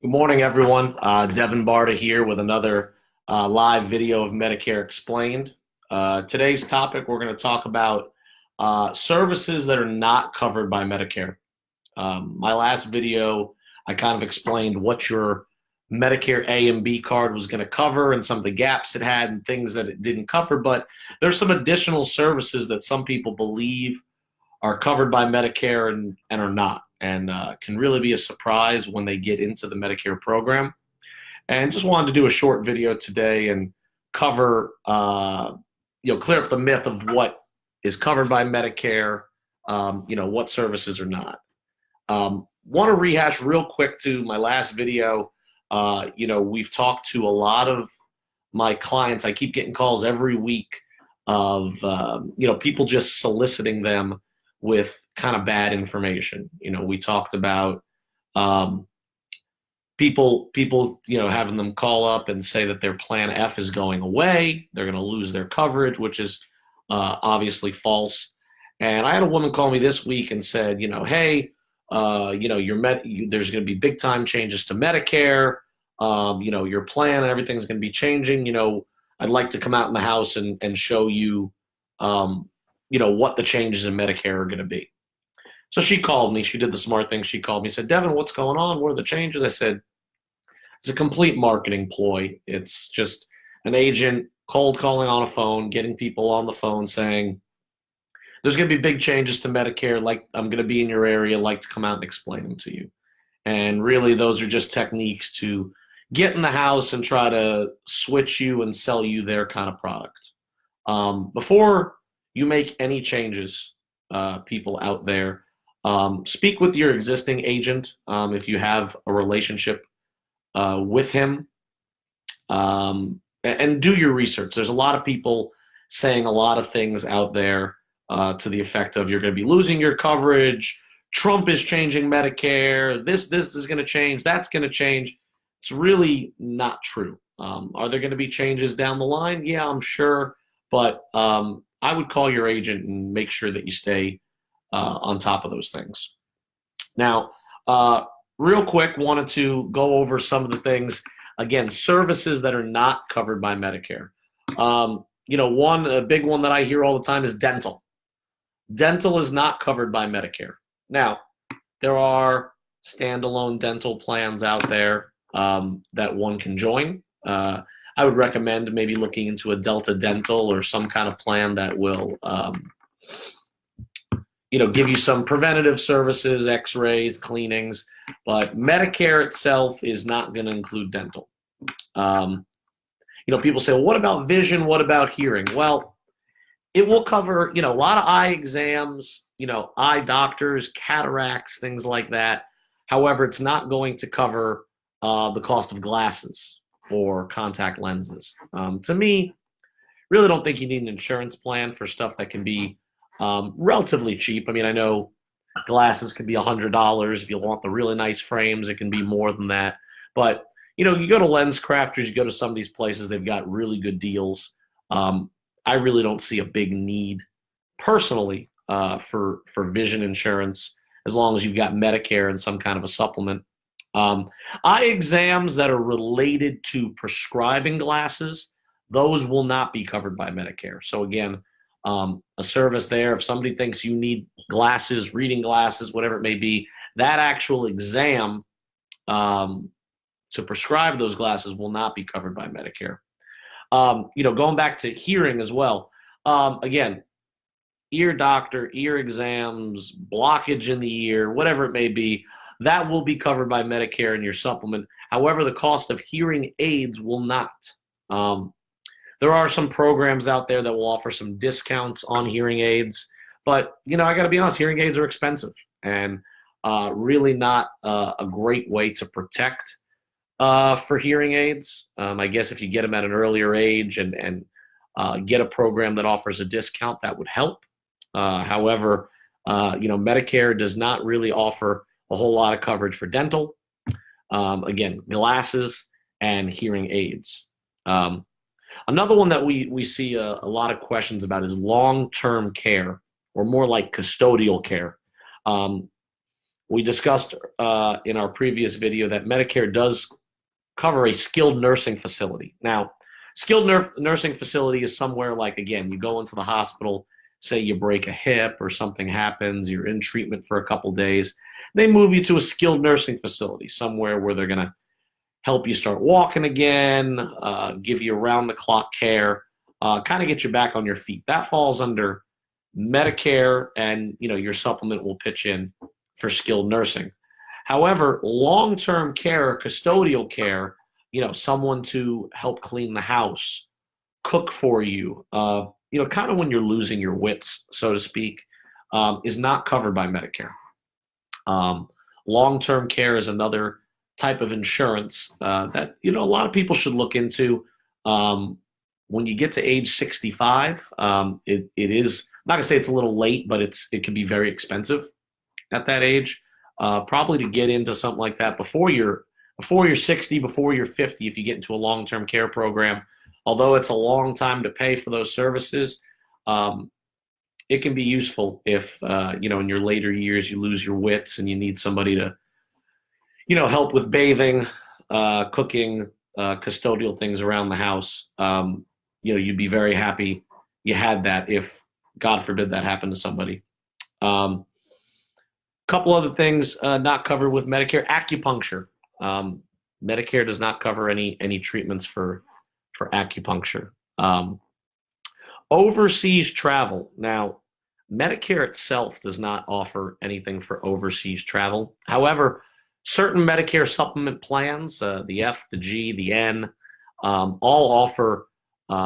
Good morning, everyone. Devin.Barta here with another live video of Medicare Explained. Today's topic, we're going to talk about services that are not covered by Medicare. My last video, I kind of explained what your Medicare A and B card was going to cover and some of the gaps it had and things that it didn't cover, but there's some additional services that some people believe are covered by Medicare and are not, and can really be a surprise when they get into the Medicare program. And just wanted to do a short video today and cover, clear up the myth of what is covered by Medicare, what services are not. Want to rehash real quick to my last video. We've talked to a lot of my clients. I keep getting calls every week of, people just soliciting them with kind of bad information. We talked about people, having them call up and say that their plan F is going away. They're going to lose their coverage, which is obviously false. And I had a woman call me this week and said, hey, there's going to be big time changes to Medicare. Your plan and everything's going to be changing. I'd like to come out in the house and show you, what the changes in Medicare are going to be. So she called me. She did the smart thing. She called me, said, Devin, what's going on? What are the changes? I said, it's a complete marketing ploy. It's just an agent cold calling on a phone, getting people on the phone saying, there's going to be big changes to Medicare. Like, I'm going to be in your area. Like to come out and explain them to you. And really, those are just techniques to get in the house and try to switch you and sell you their kind of product. Before you make any changes, people out there, speak with your existing agent if you have a relationship with him, and do your research. There's a lot of people saying a lot of things out there to the effect of you're going to be losing your coverage. Trump is changing Medicare. This is going to change. That's going to change. It's really not true. Are there going to be changes down the line? Yeah, I'm sure. But I would call your agent and make sure that you stay on top of those things. Now, real quick, wanted to go over some of the things. Again, services that are not covered by Medicare. A big one that I hear all the time is dental. Dental is not covered by Medicare. Now, there are standalone dental plans out there that one can join. I would recommend maybe looking into a Delta Dental or some kind of plan that will, give you some preventative services, x-rays, cleanings, but Medicare itself is not going to include dental. People say, well, what about vision? What about hearing? Well, it will cover, a lot of eye exams, eye doctors, cataracts, things like that. However, it's not going to cover the cost of glasses or contact lenses. To me, really don't think you need an insurance plan for stuff that can be relatively cheap. I mean, I know glasses could be $100. If you want the really nice frames, it can be more than that. But, you go to Lens Crafters, you go to some of these places, they've got really good deals. I really don't see a big need personally for vision insurance as long as you've got Medicare and some kind of a supplement. Eye exams that are related to prescribing glasses, those will not be covered by Medicare. So again, a service there, if somebody thinks you need glasses, reading glasses, whatever it may be, that actual exam to prescribe those glasses will not be covered by Medicare. Going back to hearing as well, again, ear doctor, ear exams, blockage in the ear, whatever it may be, that will be covered by Medicare in your supplement. However, the cost of hearing aids will not. There are some programs out there that will offer some discounts on hearing aids, but I got to be honest, hearing aids are expensive and really not a great way to protect for hearing aids. I guess if you get them at an earlier age and get a program that offers a discount, that would help. However, Medicare does not really offer a whole lot of coverage for dental, again, glasses and hearing aids. Another one that we see a lot of questions about is long-term care, or more like custodial care. We discussed in our previous video that Medicare does cover a skilled nursing facility. Now, nursing facility is somewhere like, again, you go into the hospital, say you break a hip or something happens, you're in treatment for a couple days. They move you to a skilled nursing facility, somewhere where they're going to help you start walking again, give you around the clock care, kind of get you back on your feet. That falls under Medicare, and your supplement will pitch in for skilled nursing. However, long-term care, custodial care, someone to help clean the house, cook for you, kind of when you're losing your wits, so to speak, is not covered by Medicare. Long-term care is another type of insurance that a lot of people should look into. When you get to age 65, it is, I'm not gonna say it's a little late, but it can be very expensive at that age. Probably to get into something like that before you're 60, before you're 50, if you get into a long-term care program. Although it's a long time to pay for those services, it can be useful if in your later years you lose your wits and you need somebody to help with bathing, cooking, custodial things around the house. You'd be very happy you had that if, God forbid, that happened to somebody. Couple other things not covered with Medicare: acupuncture. Medicare does not cover any treatments for acupuncture. Overseas travel. Now, Medicare itself does not offer anything for overseas travel. However, certain Medicare supplement plans, the F, the G, the N, all offer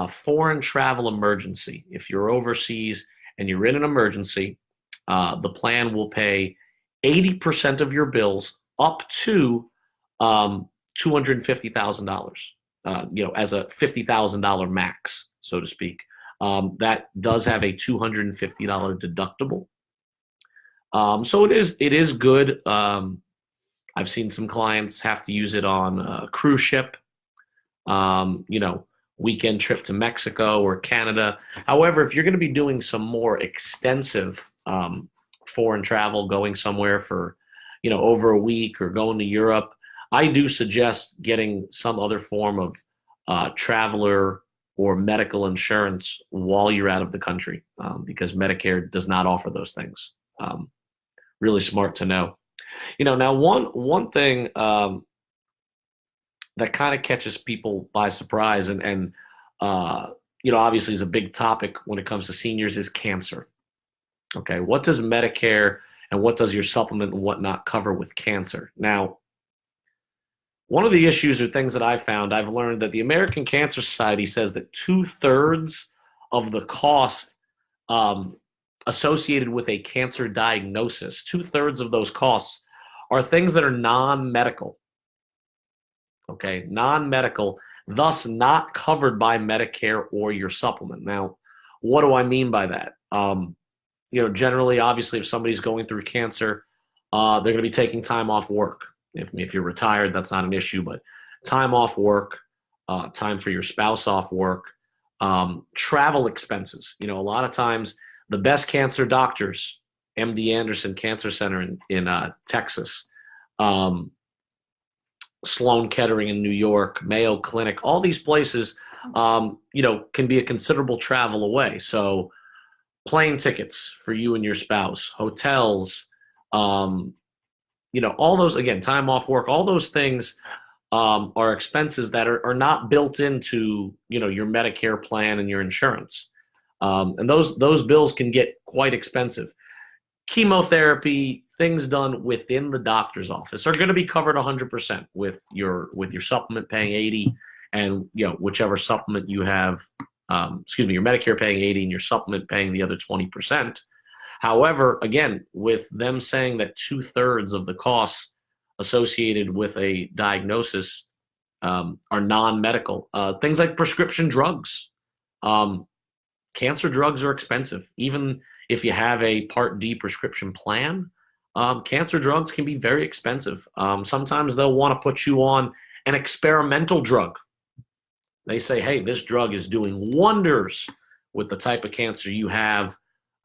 foreign travel emergency. If you're overseas and you're in an emergency, the plan will pay 80% of your bills up to $250,000, as a $50,000 max, so to speak. That does have a $250 deductible. So it is good. I've seen some clients have to use it on a cruise ship, weekend trip to Mexico or Canada. However, if you're going to be doing some more extensive foreign travel, going somewhere for, over a week, or going to Europe, I do suggest getting some other form of traveler or medical insurance while you're out of the country, because Medicare does not offer those things. Really smart to know. Now one thing that kind of catches people by surprise, and obviously is a big topic when it comes to seniors, is cancer. Okay, what does Medicare and what does your supplement and whatnot cover with cancer? Now, one of the issues or things that I've learned that the American Cancer Society says that 2/3 of the cost associated with a cancer diagnosis, 2/3 of those costs are things that are non-medical. Okay, non-medical, thus not covered by Medicare or your supplement. Now, what do I mean by that? Generally, obviously, if somebody's going through cancer, they're going to be taking time off work. If you're retired, that's not an issue, but time off work, time for your spouse off work, travel expenses. A lot of times the best cancer doctors, MD Anderson Cancer Center in Texas, Sloan Kettering in New York, Mayo Clinic, all these places, can be a considerable travel away. So plane tickets for you and your spouse, hotels, all those, again, time off work, all those things are expenses that are not built into, your Medicare plan and your insurance. And those bills can get quite expensive. Chemotherapy, things done within the doctor's office are going to be covered 100% with your supplement paying 80, and whichever supplement you have, your Medicare paying 80 and your supplement paying the other 20%. However, again, with them saying that 2/3 of the costs associated with a diagnosis are non-medical, things like prescription drugs. Cancer drugs are expensive. Even if you have a Part D prescription plan, cancer drugs can be very expensive. Sometimes they'll want to put you on an experimental drug. They say, hey, this drug is doing wonders with the type of cancer you have.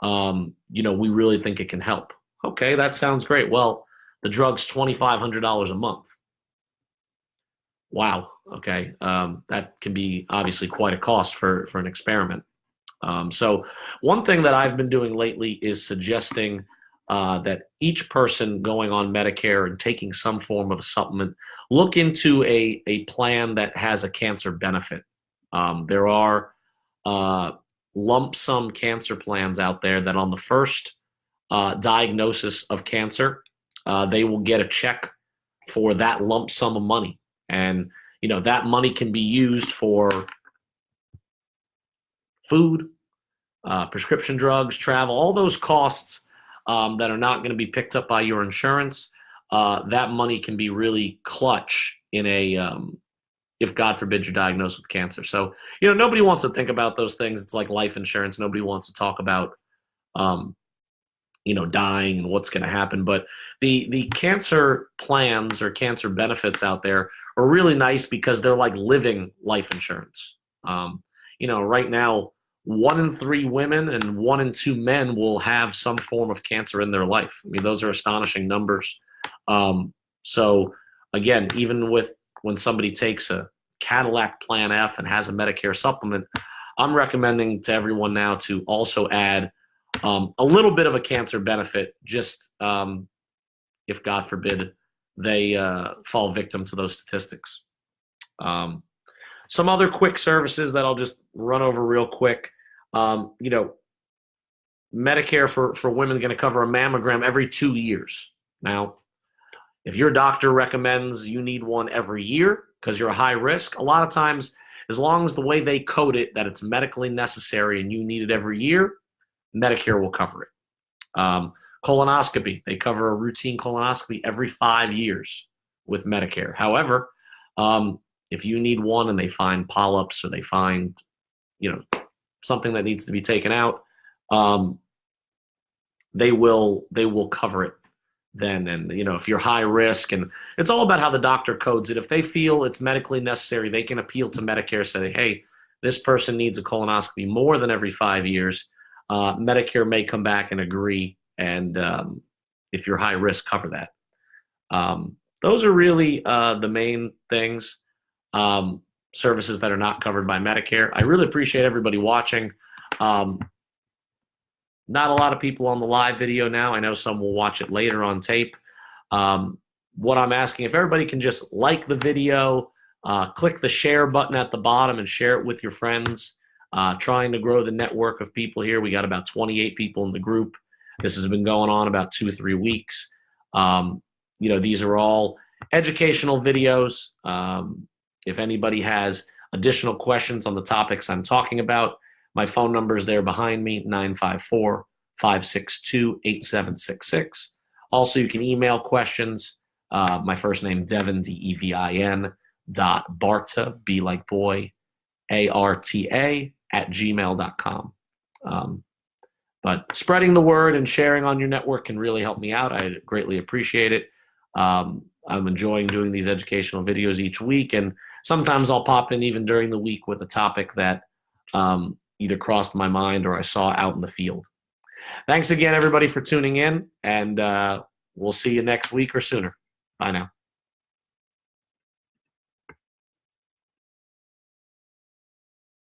We really think it can help. Okay, that sounds great. Well, The drug's $2,500 a month. Wow. Okay. That can be obviously quite a cost for an experiment. So one thing that I've been doing lately is suggesting that each person going on Medicare and taking some form of a supplement look into a plan that has a cancer benefit. There are lump sum cancer plans out there that on the first diagnosis of cancer, they will get a check for that lump sum of money. And, that money can be used for food, prescription drugs, travel, all those costs that are not going to be picked up by your insurance. That money can be really clutch in if God forbid you're diagnosed with cancer. So, nobody wants to think about those things. It's like life insurance. Nobody wants to talk about, dying and what's going to happen. But the cancer plans or cancer benefits out there are really nice because they're like living life insurance. Right now, 1 in 3 women and 1 in 2 men will have some form of cancer in their life. I mean, those are astonishing numbers. So again, even when somebody takes a Cadillac Plan F and has a Medicare supplement, I'm recommending to everyone now to also add a little bit of a cancer benefit, just if God forbid they fall victim to those statistics. Some other quick services that I'll just run over real quick. Medicare for women going to cover a mammogram every 2 years. Now, if your doctor recommends you need one every year because you're a high risk, a lot of times, as long as the way they code it that it's medically necessary and you need it every year, Medicare will cover it. Colonoscopy, they cover a routine colonoscopy every 5 years with Medicare. However, if you need one and they find polyps or they find, something that needs to be taken out, they will cover it then. And, if you're high risk, and it's all about how the doctor codes it. If they feel it's medically necessary, they can appeal to Medicare, say, hey, this person needs a colonoscopy more than every 5 years. Medicare may come back and agree, and if you're high risk, cover that. Those are really the main things, services that are not covered by Medicare. I really appreciate everybody watching. Not a lot of people on the live video now. I know some will watch it later on tape. What I'm asking, if everybody can just like the video, click the share button at the bottom and share it with your friends. Trying to grow the network of people here. We got about 28 people in the group. This has been going on about 2 or 3 weeks. These are all educational videos. If anybody has additional questions on the topics I'm talking about, my phone number is there behind me, 954-562-8766. Also, you can email questions. My first name, Devin, Devin, .Barta, B like boy, ARTA, @gmail.com. But spreading the word and sharing on your network can really help me out. I greatly appreciate it. I'm enjoying doing these educational videos each week, and sometimes I'll pop in even during the week with a topic that either crossed my mind or I saw out in the field. Thanks again, everybody, for tuning in, and we'll see you next week or sooner. Bye now.